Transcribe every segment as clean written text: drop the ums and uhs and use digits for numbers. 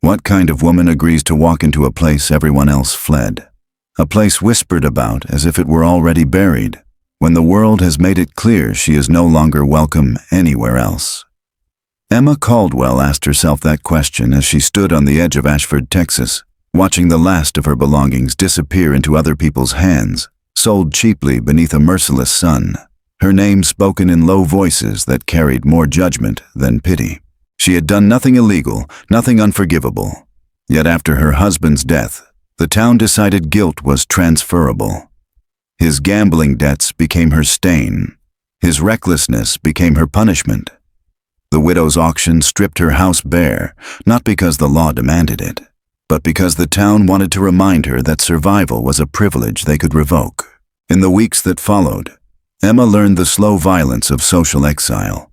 What kind of woman agrees to walk into a place everyone else fled? A place whispered about as if it were already buried, when the world has made it clear she is no longer welcome anywhere else. Emma Caldwell asked herself that question as she stood on the edge of Ashford, Texas, watching the last of her belongings disappear into other people's hands, sold cheaply beneath a merciless sun, her name spoken in low voices that carried more judgment than pity. She had done nothing illegal, nothing unforgivable. Yet after her husband's death, the town decided guilt was transferable. His gambling debts became her stain. His recklessness became her punishment. The widow's auction stripped her house bare, not because the law demanded it, but because the town wanted to remind her that survival was a privilege they could revoke. In the weeks that followed, Emma learned the slow violence of social exile.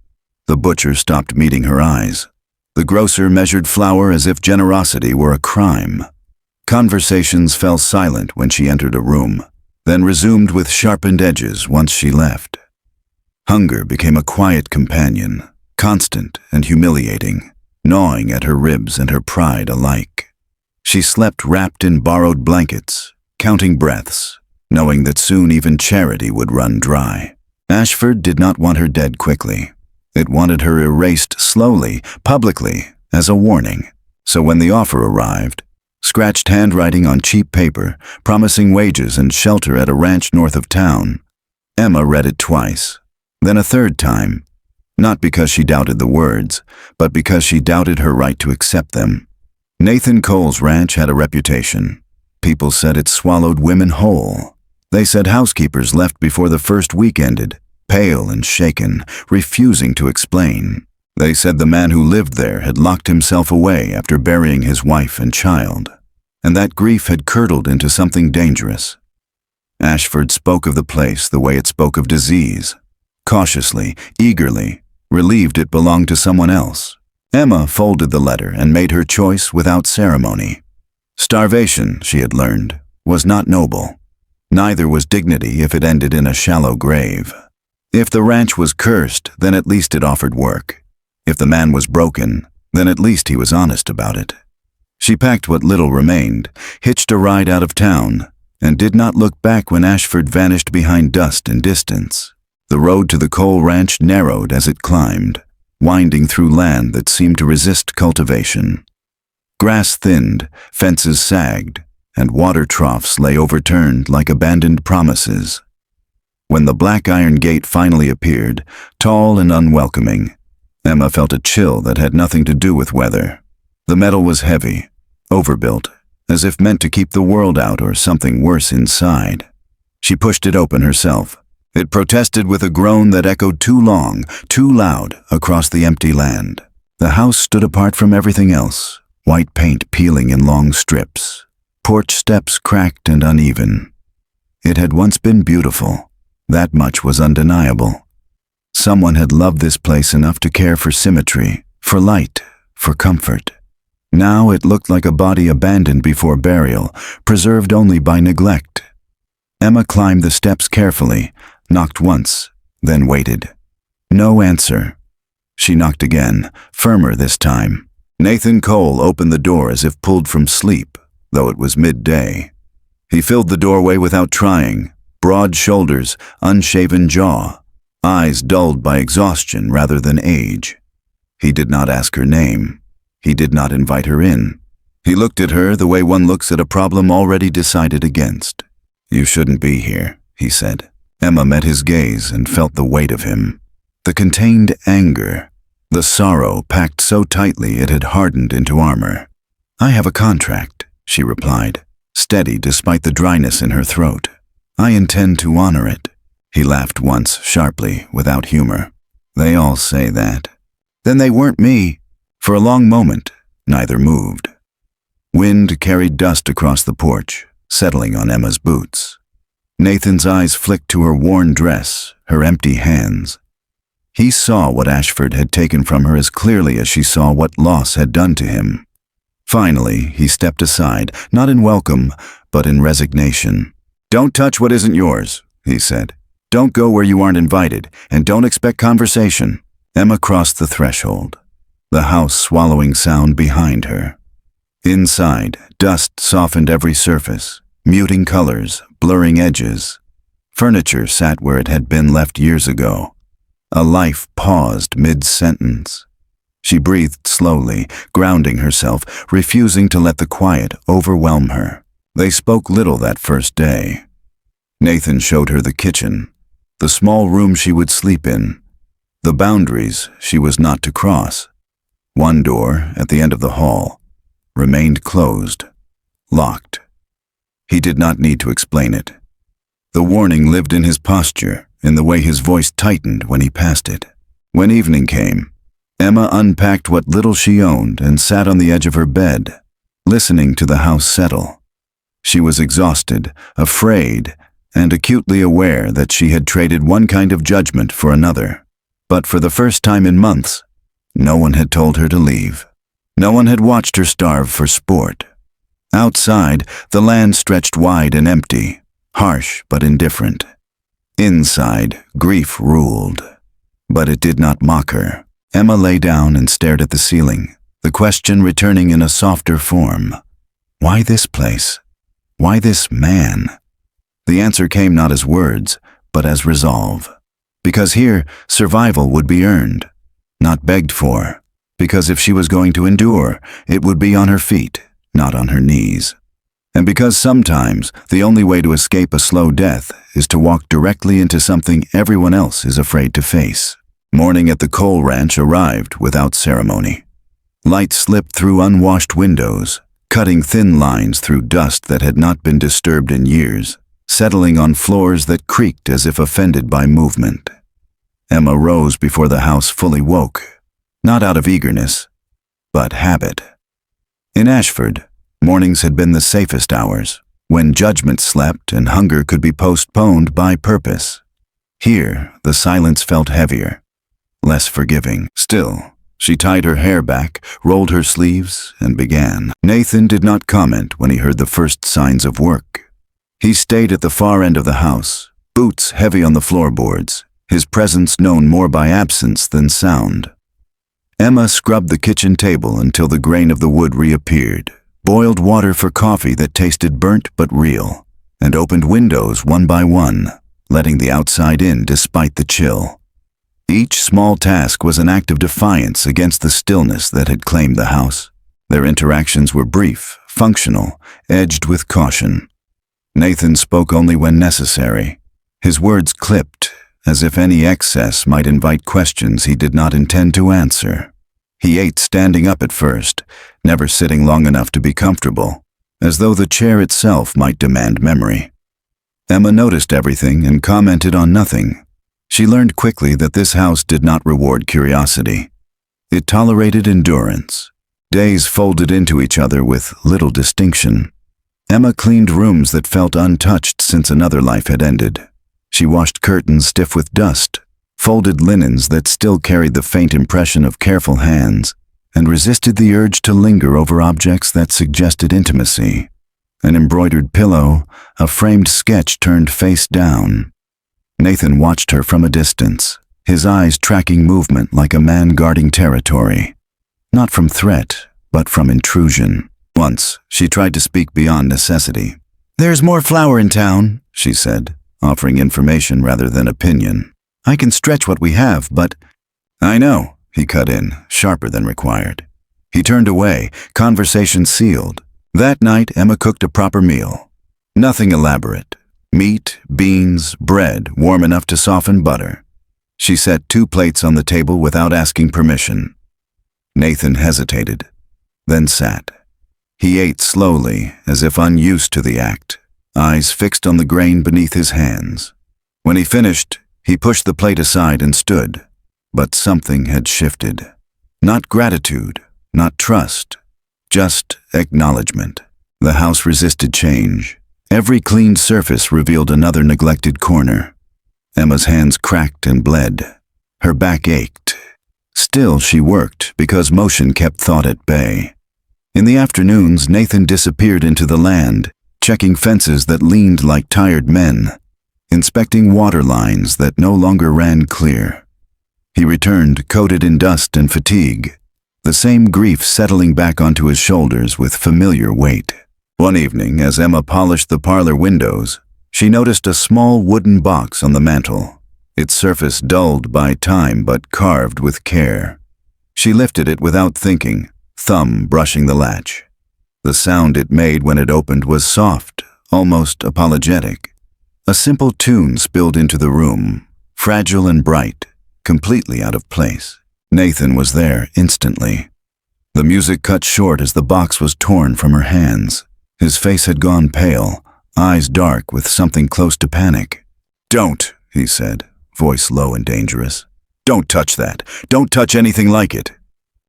The butcher stopped meeting her eyes. The grocer measured flour as if generosity were a crime. Conversations fell silent when she entered a room, then resumed with sharpened edges once she left. Hunger became a quiet companion, constant and humiliating, gnawing at her ribs and her pride alike. She slept wrapped in borrowed blankets, counting breaths, knowing that soon even charity would run dry. Ashford did not want her dead quickly. It wanted her erased slowly, publicly, as a warning. So when the offer arrived, scratched handwriting on cheap paper, promising wages and shelter at a ranch north of town, Emma read it twice, then a third time, not because she doubted the words, but because she doubted her right to accept them. Nathan Cole's ranch had a reputation. People said it swallowed women whole. They said housekeepers left before the first week ended, pale and shaken, refusing to explain. They said the man who lived there had locked himself away after burying his wife and child, and that grief had curdled into something dangerous. Ashford spoke of the place the way it spoke of disease, cautiously, eagerly, relieved it belonged to someone else. Emma folded the letter and made her choice without ceremony. Starvation, she had learned, was not noble. Neither was dignity if it ended in a shallow grave. If the ranch was cursed, then at least it offered work. If the man was broken, then at least he was honest about it. She packed what little remained, hitched a ride out of town, and did not look back when Ashford vanished behind dust and distance. The road to the Cole ranch narrowed as it climbed, winding through land that seemed to resist cultivation. Grass thinned, fences sagged, and water troughs lay overturned like abandoned promises. When the black iron gate finally appeared, tall and unwelcoming, Emma felt a chill that had nothing to do with weather. The metal was heavy, overbuilt, as if meant to keep the world out or something worse inside. She pushed it open herself. It protested with a groan that echoed too long, too loud, across the empty land. The house stood apart from everything else, white paint peeling in long strips, porch steps cracked and uneven. It had once been beautiful. That much was undeniable. Someone had loved this place enough to care for symmetry, for light, for comfort. Now it looked like a body abandoned before burial, preserved only by neglect. Emma climbed the steps carefully, knocked once, then waited. No answer. She knocked again, firmer this time. Nathan Cole opened the door as if pulled from sleep, though it was midday. He filled the doorway without trying, broad shoulders, unshaven jaw, eyes dulled by exhaustion rather than age. He did not ask her name. He did not invite her in. He looked at her the way one looks at a problem already decided against. "You shouldn't be here," he said. Emma met his gaze and felt the weight of him. The contained anger, the sorrow packed so tightly it had hardened into armor. "I have a contract," she replied, steady despite the dryness in her throat. "I intend to honor it." He laughed once, sharply, without humor. "They all say that." "Then they weren't me." For a long moment, neither moved. Wind carried dust across the porch, settling on Emma's boots. Nathan's eyes flicked to her worn dress, her empty hands. He saw what Ashford had taken from her as clearly as she saw what loss had done to him. Finally, he stepped aside, not in welcome, but in resignation. "Don't touch what isn't yours," he said. "Don't go where you aren't invited, and don't expect conversation." Emma crossed the threshold, the house swallowing sound behind her. Inside, dust softened every surface, muting colors, blurring edges. Furniture sat where it had been left years ago. A life paused mid-sentence. She breathed slowly, grounding herself, refusing to let the quiet overwhelm her. They spoke little that first day. Nathan showed her the kitchen, the small room she would sleep in, the boundaries she was not to cross. One door, at the end of the hall, remained closed, locked. He did not need to explain it. The warning lived in his posture, in the way his voice tightened when he passed it. When evening came, Emma unpacked what little she owned and sat on the edge of her bed, listening to the house settle. She was exhausted, afraid, and acutely aware that she had traded one kind of judgment for another. But for the first time in months, no one had told her to leave. No one had watched her starve for sport. Outside, the land stretched wide and empty, harsh but indifferent. Inside, grief ruled. But it did not mock her. Emma lay down and stared at the ceiling, the question returning in a softer form. Why this place? Why this man? The answer came not as words, but as resolve. Because here, survival would be earned, not begged for. Because if she was going to endure, it would be on her feet, not on her knees. And because sometimes the only way to escape a slow death is to walk directly into something everyone else is afraid to face. Morning at the coal ranch arrived without ceremony. Light slipped through unwashed windows, cutting thin lines through dust that had not been disturbed in years, settling on floors that creaked as if offended by movement. Emma rose before the house fully woke, not out of eagerness, but habit. In Ashford, mornings had been the safest hours, when judgment slept and hunger could be postponed by purpose. Here, the silence felt heavier, less forgiving. Still, she tied her hair back, rolled her sleeves, and began. Nathan did not comment when he heard the first signs of work. He stayed at the far end of the house, boots heavy on the floorboards, his presence known more by absence than sound. Emma scrubbed the kitchen table until the grain of the wood reappeared, boiled water for coffee that tasted burnt but real, and opened windows one by one, letting the outside in despite the chill. Each small task was an act of defiance against the stillness that had claimed the house. Their interactions were brief, functional, edged with caution. Nathan spoke only when necessary. His words clipped, as if any excess might invite questions he did not intend to answer. He ate standing up at first, never sitting long enough to be comfortable, as though the chair itself might demand memory. Emma noticed everything and commented on nothing. She learned quickly that this house did not reward curiosity. It tolerated endurance. Days folded into each other with little distinction. Emma cleaned rooms that felt untouched since another life had ended. She washed curtains stiff with dust, folded linens that still carried the faint impression of careful hands, and resisted the urge to linger over objects that suggested intimacy. An embroidered pillow, a framed sketch turned face down. Nathan watched her from a distance, his eyes tracking movement like a man guarding territory. Not from threat, but from intrusion. Once, she tried to speak beyond necessity. "There's more flour in town," she said, offering information rather than opinion. "I can stretch what we have, but—" "I know," he cut in, sharper than required. He turned away, conversation sealed. That night, Emma cooked a proper meal. Nothing elaborate. Meat, beans, bread, warm enough to soften butter. She set 2 plates on the table without asking permission. Nathan hesitated, then sat. He ate slowly, as if unused to the act, eyes fixed on the grain beneath his hands. When he finished, he pushed the plate aside and stood. But something had shifted. Not gratitude, not trust, just acknowledgement. The house resisted change. Every cleaned surface revealed another neglected corner. Emma's hands cracked and bled. Her back ached. Still she worked because motion kept thought at bay. In the afternoons, Nathan disappeared into the land, checking fences that leaned like tired men, inspecting water lines that no longer ran clear. He returned coated in dust and fatigue, the same grief settling back onto his shoulders with familiar weight. One evening, as Emma polished the parlor windows, she noticed a small wooden box on the mantel, its surface dulled by time but carved with care. She lifted it without thinking, thumb brushing the latch. The sound it made when it opened was soft, almost apologetic. A simple tune spilled into the room, fragile and bright, completely out of place. Nathan was there instantly. The music cut short as the box was torn from her hands. His face had gone pale, eyes dark with something close to panic. "Don't," he said, voice low and dangerous. "Don't touch that. Don't touch anything like it."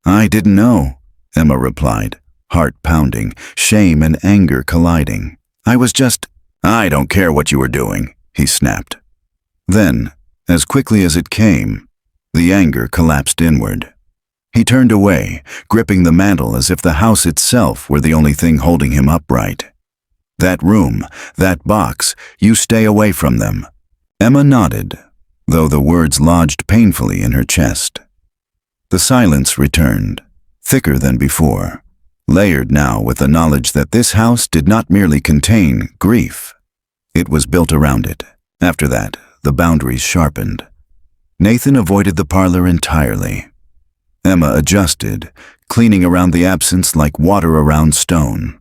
"I didn't know," Emma replied, heart pounding, shame and anger colliding. "I was just—" "I don't care what you were doing," he snapped. Then, as quickly as it came, the anger collapsed inward. He turned away, gripping the mantel as if the house itself were the only thing holding him upright. "That room, that box, you stay away from them." Emma nodded, though the words lodged painfully in her chest. The silence returned, thicker than before, layered now with the knowledge that this house did not merely contain grief. It was built around it. After that, the boundaries sharpened. Nathan avoided the parlor entirely. Emma adjusted, cleaning around the absence like water around stone.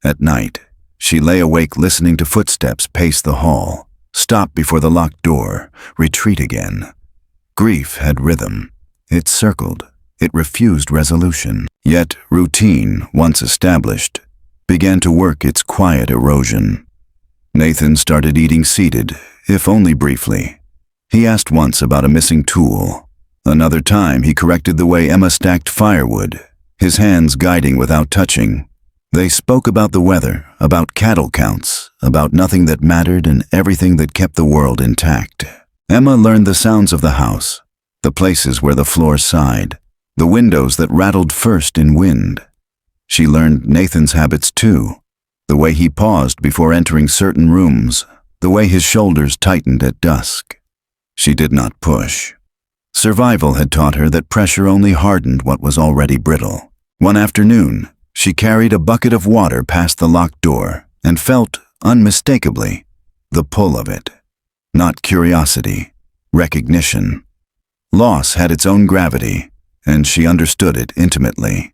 At night, she lay awake listening to footsteps pace the hall, stop before the locked door, retreat again. Grief had rhythm. It circled. It refused resolution. Yet routine, once established, began to work its quiet erosion. Nathan started eating seated, if only briefly. He asked once about a missing tool. Another time he corrected the way Emma stacked firewood, his hands guiding without touching. They spoke about the weather, about cattle counts, about nothing that mattered and everything that kept the world intact. Emma learned the sounds of the house, the places where the floor sighed, the windows that rattled first in wind. She learned Nathan's habits too, the way he paused before entering certain rooms, the way his shoulders tightened at dusk. She did not push. Survival had taught her that pressure only hardened what was already brittle. One afternoon, she carried a bucket of water past the locked door and felt, unmistakably, the pull of it. Not curiosity, recognition. Loss had its own gravity, and she understood it intimately.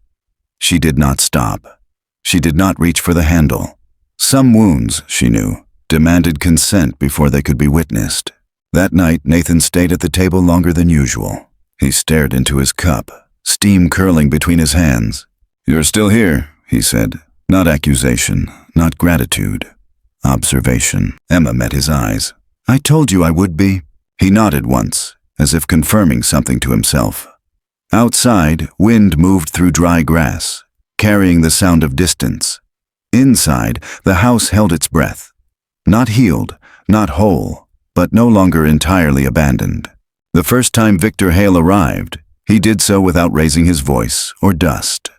She did not stop. She did not reach for the handle. Some wounds, she knew, demanded consent before they could be witnessed. That night, Nathan stayed at the table longer than usual. He stared into his cup, steam curling between his hands. "You're still here," he said. Not accusation, not gratitude. Observation. Emma met his eyes. "I told you I would be." He nodded once, as if confirming something to himself. Outside, wind moved through dry grass, carrying the sound of distance. Inside, the house held its breath. Not healed, not whole, but no longer entirely abandoned. The first time Victor Hale arrived, he did so without raising his voice or dust.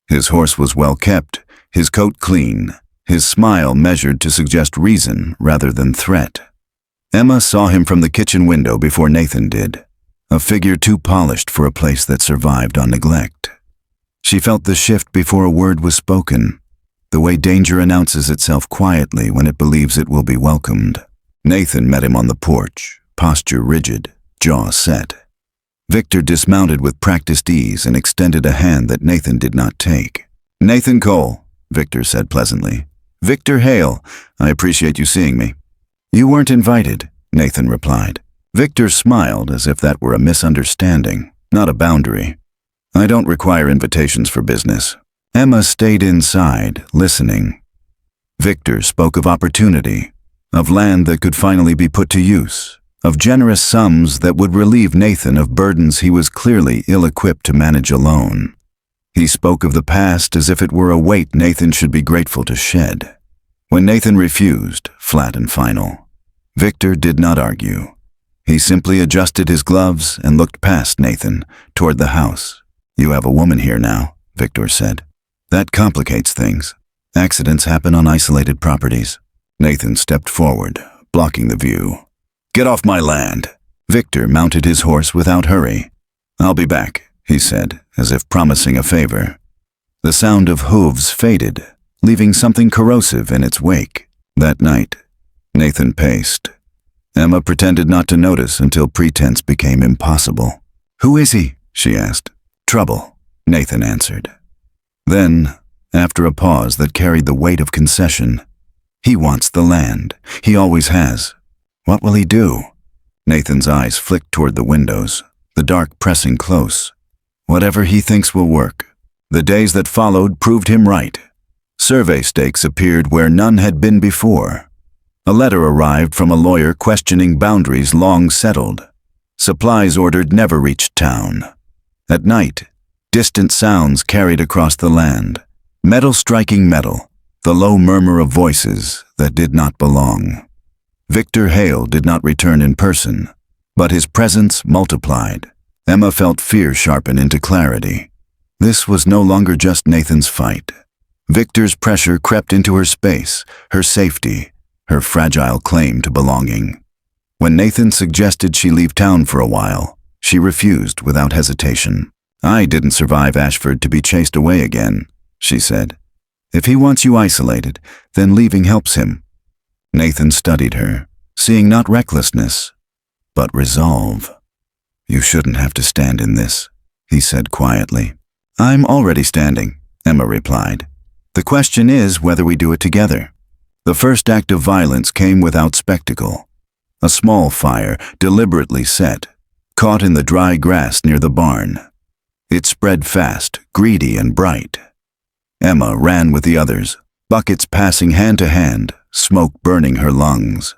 His horse was well kept, his coat clean, his smile measured to suggest reason rather than threat. Emma saw him from the kitchen window before Nathan did, a figure too polished for a place that survived on neglect. She felt the shift before a word was spoken, the way danger announces itself quietly when it believes it will be welcomed. Nathan met him on the porch, posture rigid, jaw set. Victor dismounted with practiced ease and extended a hand that Nathan did not take. "Nathan Cole," Victor said pleasantly. "Victor Hale, I appreciate you seeing me." "You weren't invited," Nathan replied. Victor smiled as if that were a misunderstanding, not a boundary. "I don't require invitations for business." Emma stayed inside, listening. Victor spoke of opportunity, of land that could finally be put to use, of generous sums that would relieve Nathan of burdens he was clearly ill-equipped to manage alone. He spoke of the past as if it were a weight Nathan should be grateful to shed. When Nathan refused, flat and final, Victor did not argue. He simply adjusted his gloves and looked past Nathan, toward the house. "You have a woman here now," Victor said. "That complicates things. Accidents happen on isolated properties." Nathan stepped forward, blocking the view. "Get off my land!" Victor mounted his horse without hurry. "I'll be back," he said, as if promising a favor. The sound of hooves faded, leaving something corrosive in its wake. That night, Nathan paced. Emma pretended not to notice until pretense became impossible. "Who is he?" she asked. "Trouble," Nathan answered. Then, after a pause that carried the weight of concession, "He wants the land. He always has. What will he do?" Nathan's eyes flicked toward the windows, the dark pressing close. "Whatever he thinks will work." The days that followed proved him right. Survey stakes appeared where none had been before. A letter arrived from a lawyer questioning boundaries long settled. Supplies ordered never reached town. At night, distant sounds carried across the land, metal striking metal, the low murmur of voices that did not belong. Victor Hale did not return in person, but his presence multiplied. Emma felt fear sharpen into clarity. This was no longer just Nathan's fight. Victor's pressure crept into her space, her safety, her fragile claim to belonging. When Nathan suggested she leave town for a while, she refused without hesitation. "I didn't survive Ashford to be chased away again," she said. "If he wants you isolated, then leaving helps him." Nathan studied her, seeing not recklessness, but resolve. "You shouldn't have to stand in this," he said quietly. "I'm already standing," Emma replied. "The question is whether we do it together." The first act of violence came without spectacle. A small fire, deliberately set, caught in the dry grass near the barn. It spread fast, greedy and bright. Emma ran with the others, buckets passing hand to hand, smoke burning her lungs.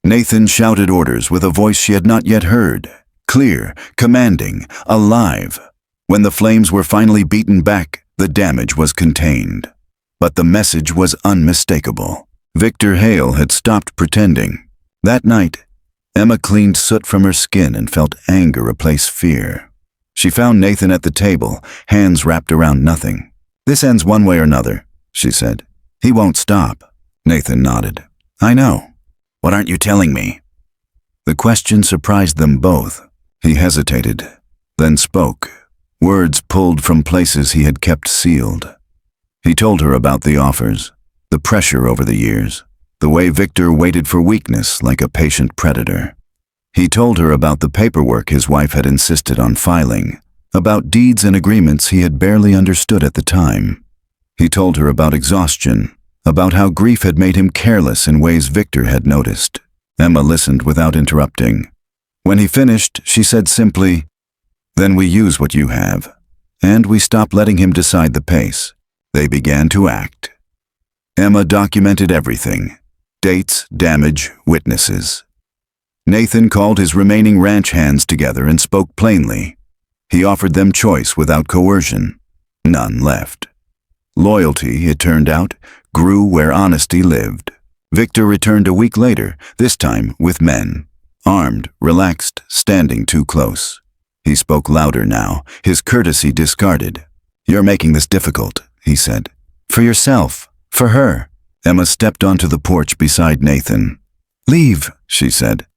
Nathan shouted orders with a voice she had not yet heard, clear, commanding, alive. When the flames were finally beaten back, the damage was contained. But the message was unmistakable. Victor Hale had stopped pretending. That night, Emma cleaned soot from her skin and felt anger replace fear. She found Nathan at the table, hands wrapped around nothing. "This ends one way or another," she said. "He won't stop." Nathan nodded. "I know. What aren't you telling me?" The question surprised them both. He hesitated, then spoke, words pulled from places he had kept sealed. He told her about the offers, the pressure over the years, the way Victor waited for weakness like a patient predator. He told her about the paperwork his wife had insisted on filing, about deeds and agreements he had barely understood at the time. He told her about exhaustion, about how grief had made him careless in ways Victor had noticed. Emma listened without interrupting. When he finished, she said simply, "Then we use what you have, and we stop letting him decide the pace." They began to act. Emma documented everything: dates, damage, witnesses. Nathan called his remaining ranch hands together and spoke plainly. He offered them choice without coercion. None left. Loyalty, it turned out, grew where honesty lived. Victor returned a week later, this time with men. Armed, relaxed, standing too close. He spoke louder now, his courtesy discarded. "You're making this difficult," he said. "For yourself. For her." Emma stepped onto the porch beside Nathan. "Leave," she said.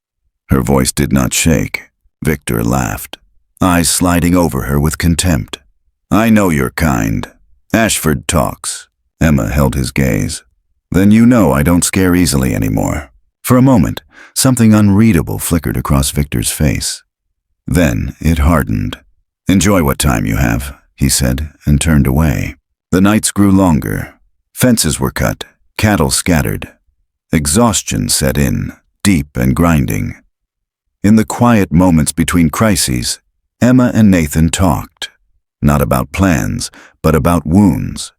Her voice did not shake. Victor laughed, eyes sliding over her with contempt. "I know your kind. Ashford talks." Emma held his gaze. "Then you know I don't scare easily anymore." For a moment, something unreadable flickered across Victor's face. Then it hardened. "Enjoy what time you have," he said, and turned away. The nights grew longer. Fences were cut, cattle scattered. Exhaustion set in, deep and grinding. In the quiet moments between crises, Emma and Nathan talked. Not about plans, but about wounds.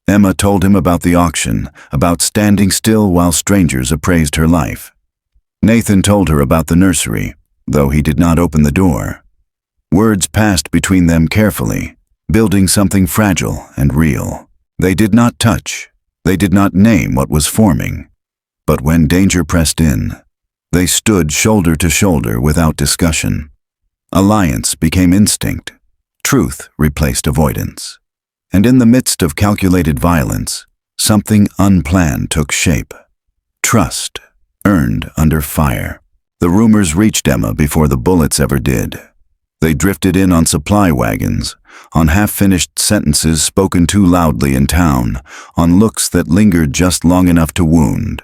Emma told him about the auction, about standing still while strangers appraised her life. Nathan told her about the nursery, though he did not open the door. Words passed between them carefully, building something fragile and real. They did not touch. They did not name what was forming. But when danger pressed in, they stood shoulder to shoulder without discussion. Alliance became instinct. Truth replaced avoidance. And in the midst of calculated violence, something unplanned took shape. Trust, earned under fire. The rumors reached Emma before the bullets ever did. They drifted in on supply wagons, on half-finished sentences spoken too loudly in town, on looks that lingered just long enough to wound.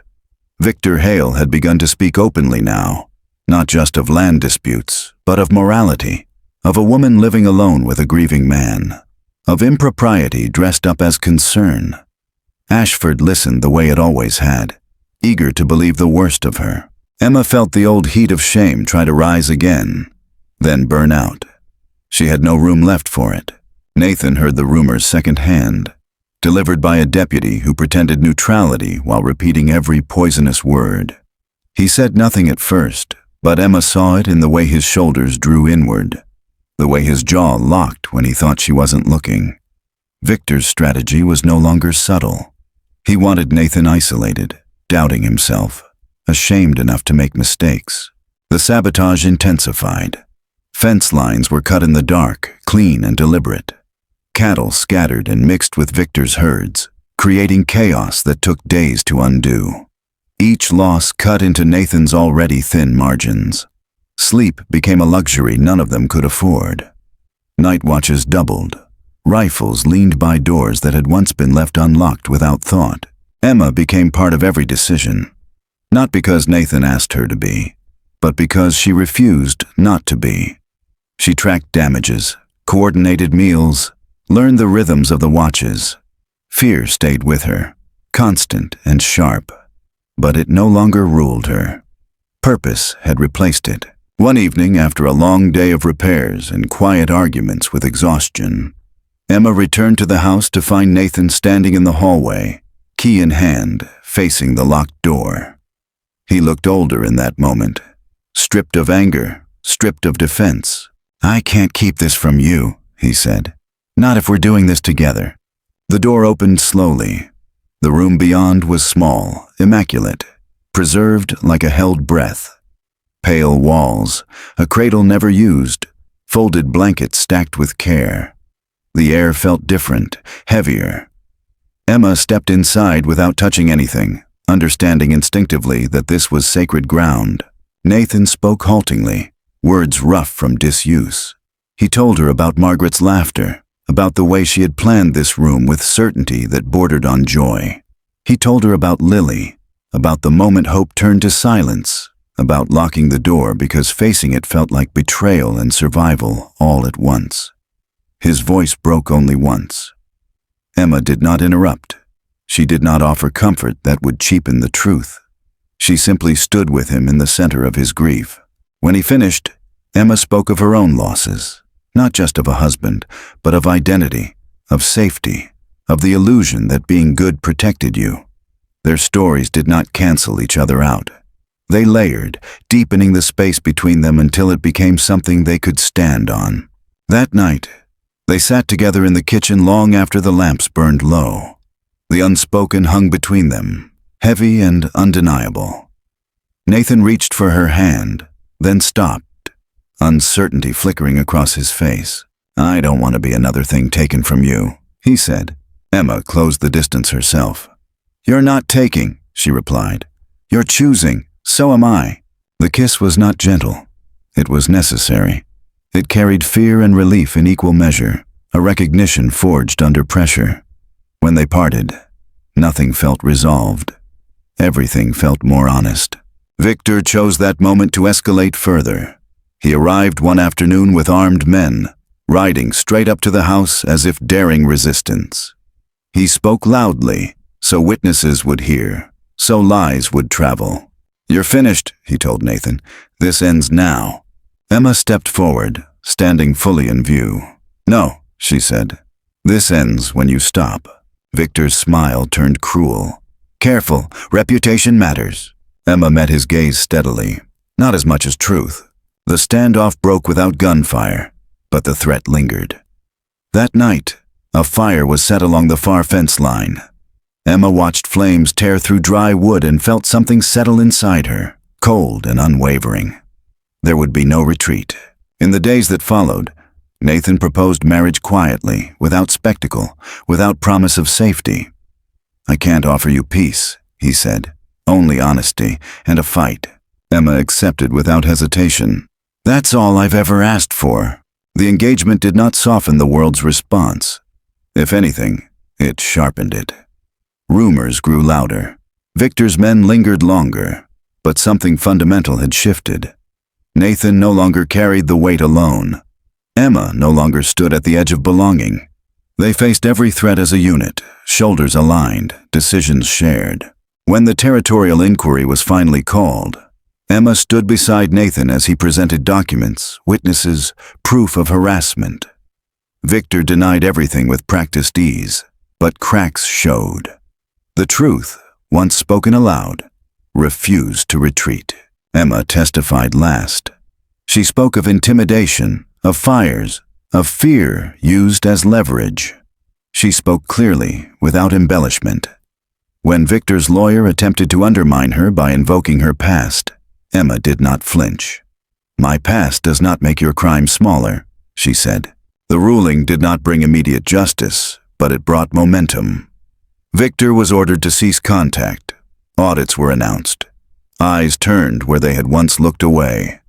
Victor Hale had begun to speak openly now, not just of land disputes, but of morality, of a woman living alone with a grieving man, of impropriety dressed up as concern. Ashford listened the way it always had, eager to believe the worst of her. Emma felt the old heat of shame try to rise again, then burn out. She had no room left for it. Nathan heard the rumors secondhand, delivered by a deputy who pretended neutrality while repeating every poisonous word. He said nothing at first, but Emma saw it in the way his shoulders drew inward, the way his jaw locked when he thought she wasn't looking. Victor's strategy was no longer subtle. He wanted Nathan isolated, doubting himself, ashamed enough to make mistakes. The sabotage intensified. Fence lines were cut in the dark, clean and deliberate. Cattle scattered and mixed with Victor's herds, creating chaos that took days to undo. Each loss cut into Nathan's already thin margins. Sleep became a luxury none of them could afford. Night watches doubled. Rifles leaned by doors that had once been left unlocked without thought. Emma became part of every decision. Not because Nathan asked her to be, but because she refused not to be. She tracked damages, coordinated meals, learned the rhythms of the watches. Fear stayed with her, constant and sharp, but it no longer ruled her. Purpose had replaced it. One evening, after a long day of repairs and quiet arguments with exhaustion, Emma returned to the house to find Nathan standing in the hallway, key in hand, facing the locked door. He looked older in that moment, stripped of anger, stripped of defense. "I can't keep this from you," he said. "Not if we're doing this together." The door opened slowly. The room beyond was small, immaculate, preserved like a held breath. Pale walls, a cradle never used, folded blankets stacked with care. The air felt different, heavier. Emma stepped inside without touching anything, understanding instinctively that this was sacred ground. Nathan spoke haltingly, words rough from disuse. He told her about Margaret's laughter, about the way she had planned this room with certainty that bordered on joy. He told her about Lily, about the moment hope turned to silence, about locking the door because facing it felt like betrayal and survival all at once. His voice broke only once. Emma did not interrupt. She did not offer comfort that would cheapen the truth. She simply stood with him in the center of his grief. When he finished, Emma spoke of her own losses, not just of a husband, but of identity, of safety, of the illusion that being good protected you. Their stories did not cancel each other out. They layered, deepening the space between them until it became something they could stand on. That night, they sat together in the kitchen long after the lamps burned low. The unspoken hung between them, heavy and undeniable. Nathan reached for her hand, then stopped, uncertainty flickering across his face. "I don't want to be another thing taken from you," he said. Emma closed the distance herself. "You're not taking," she replied. "You're choosing. So am I." The kiss was not gentle. It was necessary. It carried fear and relief in equal measure, a recognition forged under pressure. When they parted, nothing felt resolved. Everything felt more honest. Victor chose that moment to escalate further. He arrived one afternoon with armed men, riding straight up to the house as if daring resistance. He spoke loudly, so witnesses would hear, so lies would travel. "You're finished," he told Nathan. "This ends now." Emma stepped forward, standing fully in view. "No," she said. "This ends when you stop." Victor's smile turned cruel. "Careful, reputation matters." Emma met his gaze steadily, not as much as truth. The standoff broke without gunfire, but the threat lingered. That night, a fire was set along the far fence line. Emma watched flames tear through dry wood and felt something settle inside her, cold and unwavering. There would be no retreat. In the days that followed, Nathan proposed marriage quietly, without spectacle, without promise of safety. "I can't offer you peace," he said. "Only honesty and a fight." Emma accepted without hesitation. "That's all I've ever asked for." The engagement did not soften the world's response. If anything, it sharpened it. Rumors grew louder. Victor's men lingered longer, but something fundamental had shifted. Nathan no longer carried the weight alone. Emma no longer stood at the edge of belonging. They faced every threat as a unit, shoulders aligned, decisions shared. When the territorial inquiry was finally called, Emma stood beside Nathan as he presented documents, witnesses, proof of harassment. Victor denied everything with practiced ease, but cracks showed. The truth, once spoken aloud, refused to retreat. Emma testified last. She spoke of intimidation, of fires, of fear used as leverage. She spoke clearly, without embellishment. When Victor's lawyer attempted to undermine her by invoking her past, Emma did not flinch. "My past does not make your crime smaller," she said. The ruling did not bring immediate justice, but it brought momentum. Victor was ordered to cease contact. Audits were announced. Eyes turned where they had once looked away.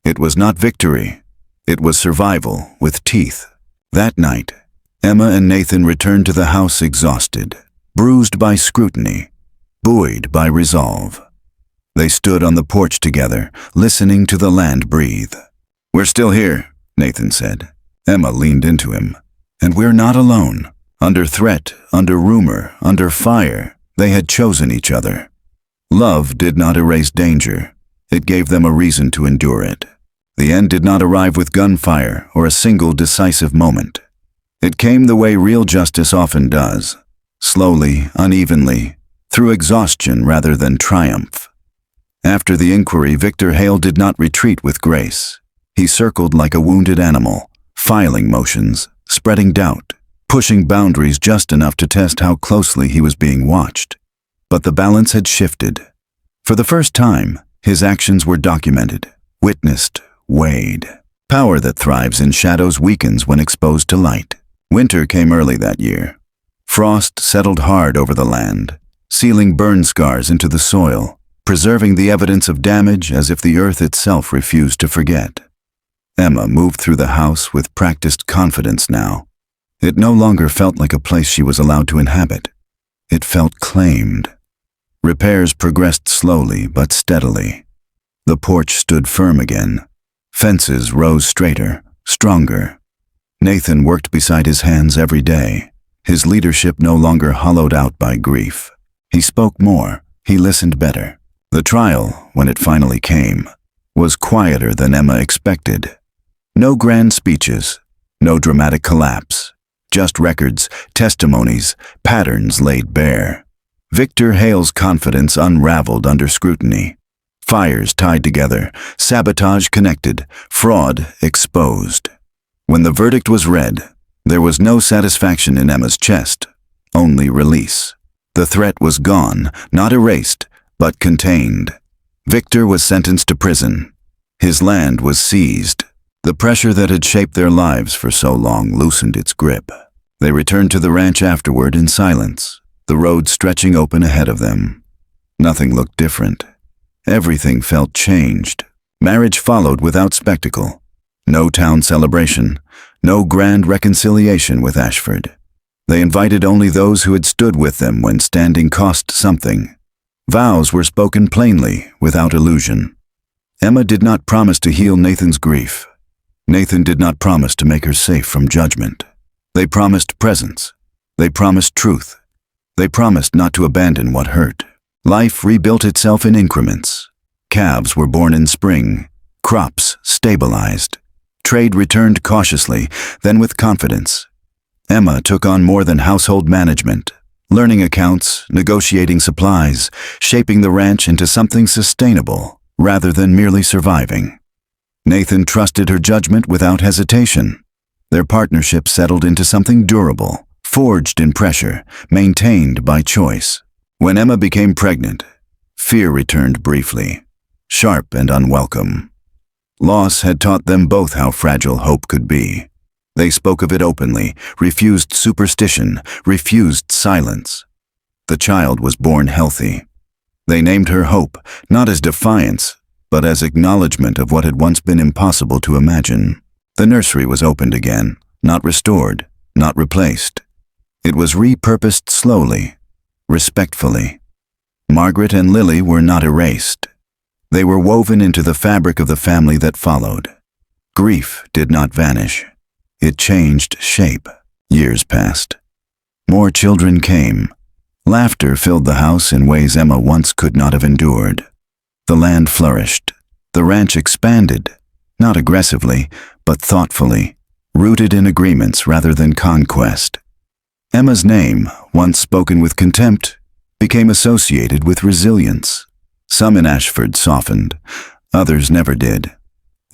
It was not victory. It was survival with teeth. That night, Emma and Nathan returned to the house exhausted, bruised by scrutiny, buoyed by resolve. They stood on the porch together, listening to the land breathe. "We're still here," Nathan said. Emma leaned into him. "And we're not alone." Under threat, under rumor, under fire, they had chosen each other. Love did not erase danger. It gave them a reason to endure it. The end did not arrive with gunfire or a single decisive moment. It came the way real justice often does, slowly, unevenly, through exhaustion rather than triumph. After the inquiry, Victor Hale did not retreat with grace. He circled like a wounded animal, filing motions, spreading doubt, pushing boundaries just enough to test how closely he was being watched. But the balance had shifted. For the first time, his actions were documented, witnessed, weighed. Power that thrives in shadows weakens when exposed to light. Winter came early that year. Frost settled hard over the land, sealing burn scars into the soil, preserving the evidence of damage as if the earth itself refused to forget. Emma moved through the house with practiced confidence now. It no longer felt like a place she was allowed to inhabit. It felt claimed. Repairs progressed slowly but steadily. The porch stood firm again. Fences rose straighter, stronger. Nathan worked beside his hands every day, his leadership no longer hollowed out by grief. He spoke more, he listened better. The trial, when it finally came, was quieter than Emma expected. No grand speeches, no dramatic collapse, just records, testimonies, patterns laid bare. Victor Hale's confidence unraveled under scrutiny. Fires tied together, sabotage connected, fraud exposed. When the verdict was read, there was no satisfaction in Emma's chest, only release. The threat was gone, not erased, but contained. Victor was sentenced to prison. His land was seized. The pressure that had shaped their lives for so long loosened its grip. They returned to the ranch afterward in silence, the road stretching open ahead of them. Nothing looked different. Everything felt changed. Marriage followed without spectacle. No town celebration, no grand reconciliation with Ashford. They invited only those who had stood with them when standing cost something. Vows were spoken plainly, without illusion. Emma did not promise to heal Nathan's grief. Nathan did not promise to make her safe from judgment. They promised presence. They promised truth. They promised not to abandon what hurt. Life rebuilt itself in increments. Calves were born in spring. Crops stabilized. Trade returned cautiously, then with confidence. Emma took on more than household management, learning accounts, negotiating supplies, shaping the ranch into something sustainable rather than merely surviving. Nathan trusted her judgment without hesitation. Their partnership settled into something durable, forged in pressure, maintained by choice. When Emma became pregnant, fear returned briefly, sharp and unwelcome. Loss had taught them both how fragile hope could be. They spoke of it openly, refused superstition, refused silence. The child was born healthy. They named her Hope, not as defiance, but as acknowledgement of what had once been impossible to imagine. The nursery was opened again, not restored, not replaced. It was repurposed slowly, respectfully. Margaret and Lily were not erased. They were woven into the fabric of the family that followed. Grief did not vanish. It changed shape. Years passed. More children came. Laughter filled the house in ways Emma once could not have endured. The land flourished. The ranch expanded, not aggressively, but thoughtfully, rooted in agreements rather than conquest. Emma's name, once spoken with contempt, became associated with resilience. Some in Ashford softened, others never did.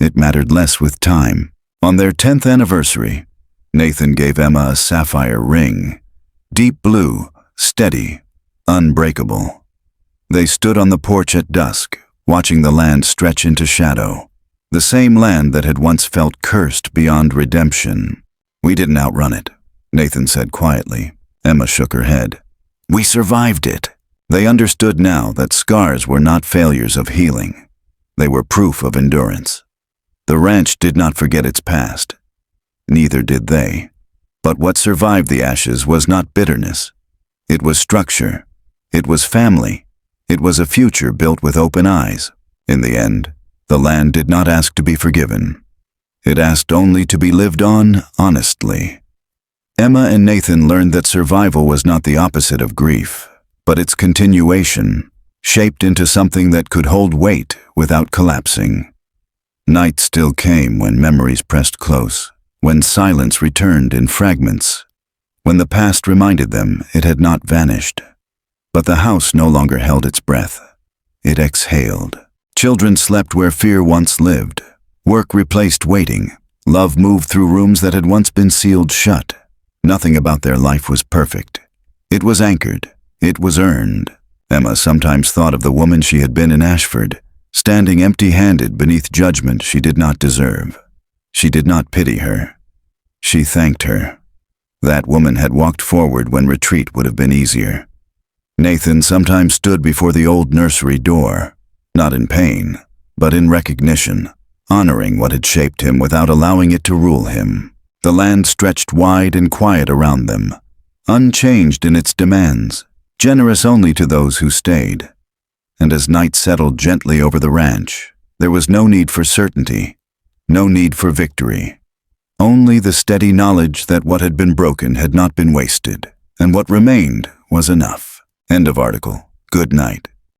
It mattered less with time. On their 10th anniversary, Nathan gave Emma a sapphire ring, deep blue, steady, unbreakable. They stood on the porch at dusk, watching the land stretch into shadow, the same land that had once felt cursed beyond redemption. "We didn't outrun it," Nathan said quietly. Emma shook her head. "We survived it." They understood now that scars were not failures of healing. They were proof of endurance. The ranch did not forget its past. Neither did they. But what survived the ashes was not bitterness. It was structure. It was family. It was a future built with open eyes. In the end, the land did not ask to be forgiven. It asked only to be lived on honestly. Emma and Nathan learned that survival was not the opposite of grief, but its continuation, shaped into something that could hold weight without collapsing. Night still came when memories pressed close, when silence returned in fragments, when the past reminded them it had not vanished. But the house no longer held its breath. It exhaled. Children slept where fear once lived. Work replaced waiting. Love moved through rooms that had once been sealed shut. Nothing about their life was perfect. It was anchored. It was earned. Emma sometimes thought of the woman she had been in Ashford, standing empty-handed beneath judgment she did not deserve. She did not pity her. She thanked her. That woman had walked forward when retreat would have been easier. Nathan sometimes stood before the old nursery door, not in pain, but in recognition, honoring what had shaped him without allowing it to rule him. The land stretched wide and quiet around them, unchanged in its demands, generous only to those who stayed. And as night settled gently over the ranch, there was no need for certainty, no need for victory. Only the steady knowledge that what had been broken had not been wasted, and what remained was enough. End of article. Good night.